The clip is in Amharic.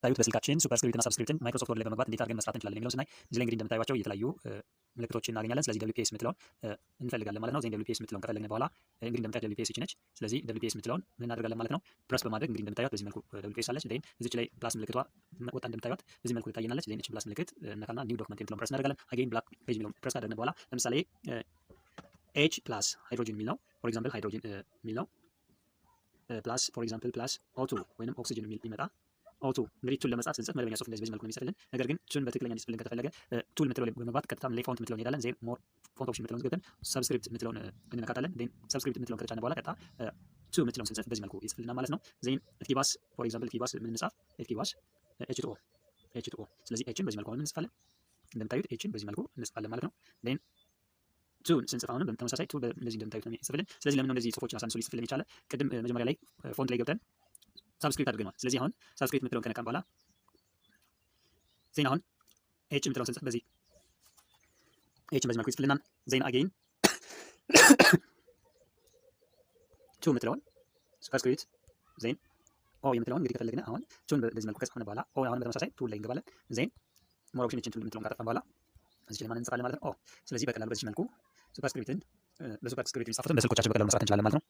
ታዩት በስልካችን ሱፐርስክሪፕት እና ሰብስክሪፕትን ማይክሮሶፍት ወርድ ላይ በመግባት እንዴት አድርገን መስራት እንችላለን የሚለውን ስናይ እዚህ ላይ እንግዲህ እንደምታዩቸው የተለያዩ ምልክቶችን እናገኛለን። ስለዚህ WPS የምትለውን እንፈልጋለን ማለት ነው። ዜን WPS የምትለውን ከፈለግን በኋላ እንግዲህ እንደምታዩት WPS ይቺ ነች። ስለዚህ WPS የምትለውን ምን እናደርጋለን ማለት ነው፣ ፕረስ በማድረግ እንግዲህ እንደምታዩት በዚህ መልኩ WPS አለች። ዜን እዚች ላይ ፕላስ ምልክቷ ወጣ እንደምታዩት በዚህ መልኩ ትታየናለች። ዜን እቺ ፕላስ ምልክት እነካና ኒው ዶክመንት የምትለውን ፕረስ እናደርጋለን። አጌን ብላክ ፔጅ የሚለውን ፕረስ ካደረግን በኋላ ለምሳሌ H ፕላስ ሃይድሮጂን የሚል ነው። ፎር ኤግዛምፕል ሃይድሮጂን የሚል ነው። ፕላስ ፎር ኤግዛምፕል ፕላስ O2 ወይንም ኦክሲጅን የሚል ይመጣ O2 እንግዲህ ቱል ለመጻፍ ስንጽፍ መደበኛ ጽሁፍ እንደዚህ በዚህ መልኩ ነው የሚጽፍልን። ነገር ግን ቱን በትክክለኛ እንዲጽፍልን ከተፈለገ ቱል የምትለው ላይ በመግባት ቀጥታ ላይ ፎንት የምትለውን እንሄዳለን። ዜን ሞር ፎንት ኦፕሽን የምትለውን ገብተን ሰብስክሪፕት የምትለውን እንነካታለን። ዜን ሰብስክሪፕት የምትለውን ከተጫነ በኋላ ቀጥታ ቱ የምትለውን ስንጽፍ በዚህ መልኩ ይጽፍልናል ማለት ነው። ዜን ኤፍቲባስ ፎር ኤግዛምፕል ኤፍቲባስ ምን እንጻፍ፣ ኤፍቲባስ H2O። ስለዚህ ኤችን በዚህ መልኩ እንጽፋለን። እንደምታዩት ኤችን በዚህ መልኩ እንጽፋለን ማለት ነው። ዜን ቱን ስንጽፍ አሁንም በተመሳሳይ ቱ እንደዚህ እንደምታዩት ነው የሚጽፍልን። ስለዚህ ለምን ነው እንደዚህ ጽሁፎችን አሳንሶ ሊጽፍልን የቻለ? ቅድም መጀመሪያ ላይ ፎንት ላይ ገብተን ሰብስክሪፕት አድርገናል። ስለዚህ አሁን ሰብስክሪፕት የምትለውን ከነካን በኋላ ዜን አሁን ኤች የምትለውን ስንጽፍ በዚህ ኤችን በዚህ መልኩ ይጽፍልናል። ዜን አጌን ቱ የምትለውን ሰብስክሪፕት ዜን ኦ የምትለውን እንግዲህ ከፈለግን አሁን ቱን በዚህ መልኩ ከጻፍን በኋላ ኦ አሁን በተመሳሳይ ቱል ላይ እንገባለን። ዜን ሞር ኦፕሽን ኤችን ቱል የምትለውን ካጠፋን በኋላ እዚህ ላይ ማን እንጽፋለን ማለት ነው። ኦ ስለዚህ በቀላሉ በዚህ መልኩ ሱፐርስክሪፕትን በሱፐርስክሪፕት የሚጻፉትን በስልኮቻችን በቀላሉ መስራት እንችላለን ማለት ነው።